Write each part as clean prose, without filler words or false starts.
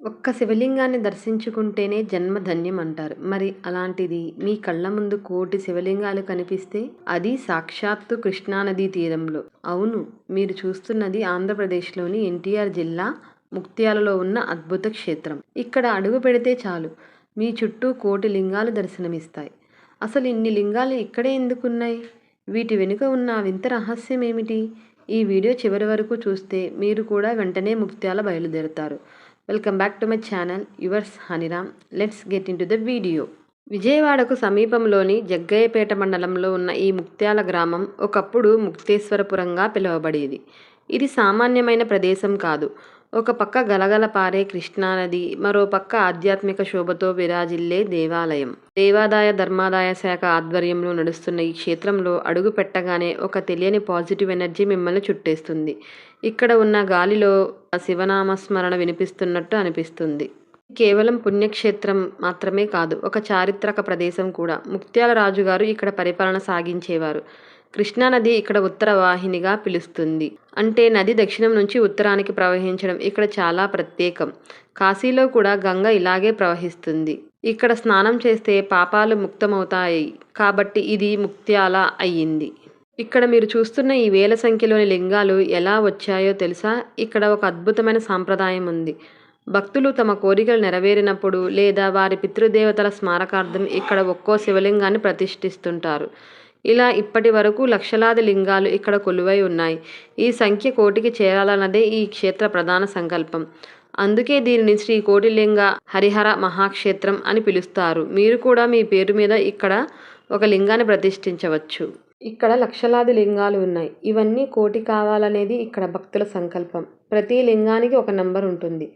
ఒక్క శివలింగాన్ని దర్శించుకుంటేనే జన్మ ధన్యం అంటారు. మరి అలాంటిది మీ కళ్ళ ముందు కోటి శివలింగాలు కనిపిస్తే అది సాక్షాత్తు కృష్ణానదీ తీరంలో. అవును, మీరు చూస్తున్నది ఆంధ్రప్రదేశ్లోని ఎన్టీఆర్ జిల్లా ముక్త్యాలలో ఉన్న అద్భుత క్షేత్రం. ఇక్కడ అడుగు పెడితే చాలు మీ చుట్టూ కోటి లింగాలు దర్శనమిస్తాయి. అసలు ఇన్ని లింగాలు ఇక్కడే ఎందుకున్నాయి? వీటి వెనుక ఉన్న ఆ వింత రహస్యం ఏమిటి? ఈ వీడియో చివరి వరకు చూస్తే మీరు కూడా వెంటనే ముక్త్యాల బయలుదేరుతారు. Welcome back to my channel yours Haniram. Let's get in to the video. విజయవాడకు సమీపంలోని జగ్గయ్యపేట మండలంలో ఉన్న ఈ ముక్త్యాల గ్రామం ఒకప్పుడు ముక్తేశ్వరపురంగా పిలువబడేది. ఇది సామాన్యమైన ప్రదేశం కాదు. ఒక పక్క గలగల పారే కృష్ణానది, మరో పక్క ఆధ్యాత్మిక శోభతో విరాజిల్లే దేవాలయం. దేవాదాయ ధర్మాదాయ శాఖ ఆధ్వర్యంలో నడుస్తున్న ఈ క్షేత్రంలో అడుగు పెట్టగానే ఒక తెలియని పాజిటివ్ ఎనర్జీ మిమ్మల్ని చుట్టేస్తుంది. ఇక్కడ ఉన్న గాలిలో శివనామస్మరణ వినిపిస్తున్నట్టు అనిపిస్తుంది. కేవలం పుణ్యక్షేత్రం మాత్రమే కాదు, ఒక చారిత్రక ప్రదేశం కూడా. ముక్త్యాల రాజుగారు ఇక్కడ పరిపాలన సాగించేవారు. కృష్ణానది ఇక్కడ ఉత్తర వాహినిగా పిలుస్తుంది. అంటే నది దక్షిణం నుంచి ఉత్తరానికి ప్రవహించడం ఇక్కడ చాలా ప్రత్యేకం. కాశీలో కూడా గంగ ఇలాగే ప్రవహిస్తుంది. ఇక్కడ స్నానం చేస్తే పాపాలు ముక్తమవుతాయి కాబట్టి ఇది ముక్త్యాల అయ్యింది. ఇక్కడ మీరు చూస్తున్న ఈ వేల సంఖ్యలోని లింగాలు ఎలా వచ్చాయో తెలుసా? ఇక్కడ ఒక అద్భుతమైన సాంప్రదాయం ఉంది. భక్తులు తమ కోరికలు నెరవేరినప్పుడు లేదా వారి పితృదేవతల స్మారకార్థం ఇక్కడ ఒక్కో శివలింగాన్ని ప్రతిష్ఠిస్తుంటారు. ఇలా ఇప్పటి వరకు లక్షలాది లింగాలు ఇక్కడ కొలువై ఉన్నాయి. ఈ సంఖ్య కోటికి చేరాలన్నదే ఈ క్షేత్ర ప్రధాన సంకల్పం. అందుకే దీనిని శ్రీ కోటిలింగ హరిహర మహాక్షేత్రం అని పిలుస్తారు. మీరు కూడా మీ పేరు మీద ఇక్కడ ఒక లింగాన్ని ప్రతిష్ఠించవచ్చు. ఇక్కడ లక్షలాది లింగాలు ఉన్నాయి. ఇవన్నీ కోటి కావాలనేది ఇక్కడ భక్తుల సంకల్పం. ప్రతి లింగానికి ఒక నంబర్ ఉంటుంది.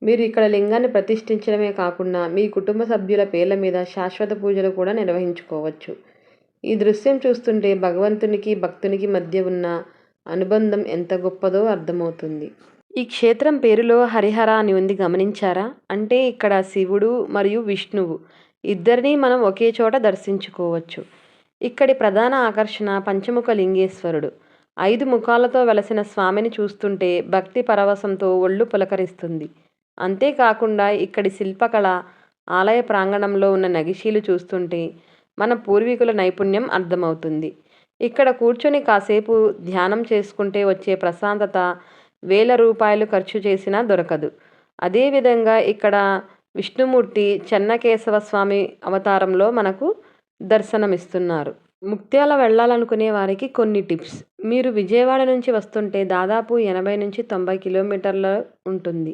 మీరు ఇక్కడ లింగాన్ని ప్రతిష్ఠించడమే కాకుండా మీ కుటుంబ సభ్యుల పేర్ల మీద శాశ్వత పూజలు కూడా నిర్వహించుకోవచ్చు. ఈ దృశ్యం చూస్తుంటే భగవంతునికి భక్తునికి మధ్య ఉన్న అనుబంధం ఎంత గొప్పదో అర్థమవుతుంది. ఈ క్షేత్రం పేరులో హరిహర అని ఉంది, గమనించారా? అంటే ఇక్కడ శివుడు మరియు విష్ణువు ఇద్దరినీ మనం ఒకే చోట దర్శించుకోవచ్చు. ఇక్కడి ప్రధాన ఆకర్షణ పంచముఖ లింగేశ్వరుడు. 5 ముఖాలతో వెలసిన స్వామిని చూస్తుంటే భక్తి పరవశంతో ఒళ్ళు పులకరిస్తుంది. అంతేకాకుండా ఇక్కడి శిల్పకళ, ఆలయ ప్రాంగణంలో ఉన్న నగిషీలు చూస్తుంటే మన పూర్వీకుల నైపుణ్యం అర్థమవుతుంది. ఇక్కడ కూర్చొని కాసేపు ధ్యానం చేసుకుంటే వచ్చే ప్రశాంతత వేల రూపాయలు ఖర్చు చేసినా దొరకదు. అదేవిధంగా ఇక్కడ విష్ణుమూర్తి చెన్నకేశవ స్వామి అవతారంలో మనకు దర్శనమిస్తున్నారు. ముక్త్యాల వెళ్ళాలనుకునే వారికి కొన్ని టిప్స్. మీరు విజయవాడ నుంచి వస్తుంటే దాదాపు 80 నుంచి 90 కిలోమీటర్ల ఉంటుంది.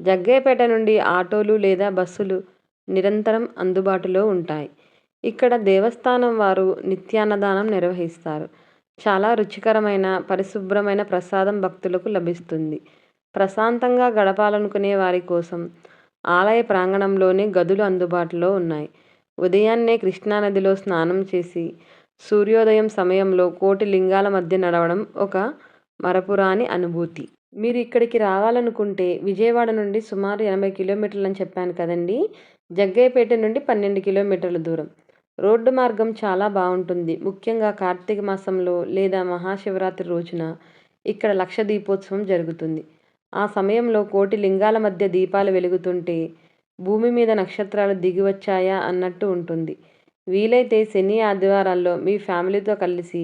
జగ్గయ్యపేట నుండి ఆటోలు లేదా బస్సులు నిరంతరం అందుబాటులో ఉంటాయి. ఇక్కడ దేవస్థానం వారు నిత్యాన్నదానం నిర్వహిస్తారు. చాలా రుచికరమైన పరిశుభ్రమైన ప్రసాదం భక్తులకు లభిస్తుంది. ప్రశాంతంగా గడపాలనుకునే వారి కోసం ఆలయ ప్రాంగణంలోనే గదులు అందుబాటులో ఉన్నాయి. ఉదయాన్నే కృష్ణానదిలో స్నానం చేసి సూర్యోదయం సమయంలో కోటి లింగాల మధ్య నడవడం ఒక మరపురాని అనుభూతి. మీరు ఇక్కడికి రావాలనుకుంటే విజయవాడ నుండి సుమారు 80 కిలోమీటర్లని చెప్పాను కదండి. జగ్గయ్యపేట నుండి 12 కిలోమీటర్ల దూరం. రోడ్డు మార్గం చాలా బాగుంటుంది. ముఖ్యంగా కార్తీక మాసంలో లేదా మహాశివరాత్రి రోజున ఇక్కడ లక్ష దీపోత్సవం జరుగుతుంది. ఆ సమయంలో కోటి లింగాల మధ్య దీపాలు వెలుగుతుంటే భూమి మీద నక్షత్రాలు దిగి వచ్చాయా అన్నట్టు ఉంటుంది. వీలైతే శని ఆదివారాల్లో మీ ఫ్యామిలీతో కలిసి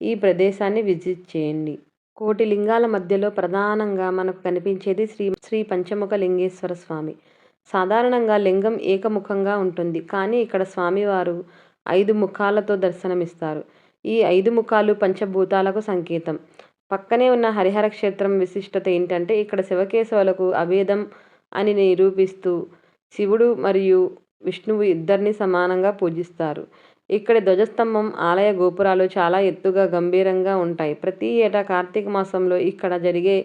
ఈ ప్రదేశాన్ని విజిట్ చేయండి. కోటి లింగాల మధ్యలో ప్రధానంగా మనకు కనిపించేది శ్రీ పంచముఖ లింగేశ్వర స్వామి. సాధారణంగా లింగం ఏకముఖంగా ఉంటుంది, కానీ ఇక్కడ స్వామివారు 5 ముఖాలతో దర్శనమిస్తారు. ఈ 5 ముఖాలు పంచభూతాలకు సంకేతం. పక్కనే ఉన్న హరిహర క్షేత్రం విశిష్టత ఏంటంటే ఇక్కడ శివకేశవులకు అభేదం అని నిరూపిస్తూ శివుడు మరియు విష్ణువు ఇద్దరిని సమానంగా పూజిస్తారు. ఇక్కడి ధ్వజస్తంభం, ఆలయ గోపురాలు చాలా ఎత్తుగా గంభీరంగా ఉంటాయి. ప్రతి ఏటా కార్తీక మాసంలో ఇక్కడ జరిగే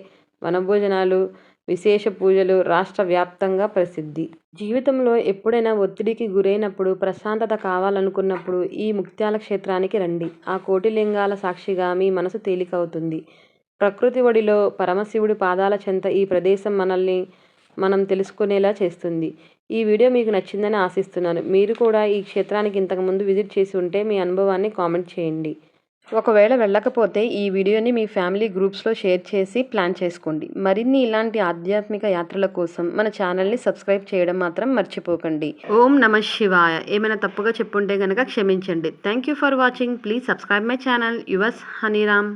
వనభోజనాలు, విశేష పూజలు రాష్ట్ర వ్యాప్తంగా ప్రసిద్ధి. జీవితంలో ఎప్పుడైనా ఒత్తిడికి గురైనప్పుడు, ప్రశాంతత కావాలనుకున్నప్పుడు ఈ ముక్త్యాల క్షేత్రానికి రండి. ఆ కోటిలింగాల సాక్షిగా మీ మనసు తేలికవుతుంది. ప్రకృతి ఒడిలో పరమశివుడి పాదాల చెంత ఈ ప్రదేశం మనల్ని మనం తెలుసుకునేలా చేస్తుంది. ఈ వీడియో మీకు నచ్చిందని ఆశిస్తున్నాను. మీరు కూడా ఈ క్షేత్రానికి ఇంతకుముందు విజిట్ చేసి ఉంటే మీ అనుభవాన్ని కామెంట్ చేయండి. ఒకవేళ వెళ్ళకపోతే ఈ వీడియోని మీ ఫ్యామిలీ గ్రూప్స్లో షేర్ చేసి ప్లాన్ చేసుకోండి. మరిన్ని ఇలాంటి ఆధ్యాత్మిక యాత్రల కోసం మన ఛానల్ని సబ్స్క్రైబ్ చేయడం మాత్రం మర్చిపోకండి. ఓం నమ శివాయ. ఏమైనా తప్పుగా చెప్పుంటే గనక క్షమించండి. Thank you for watching. Please subscribe my channel. Yours హనీరామ్.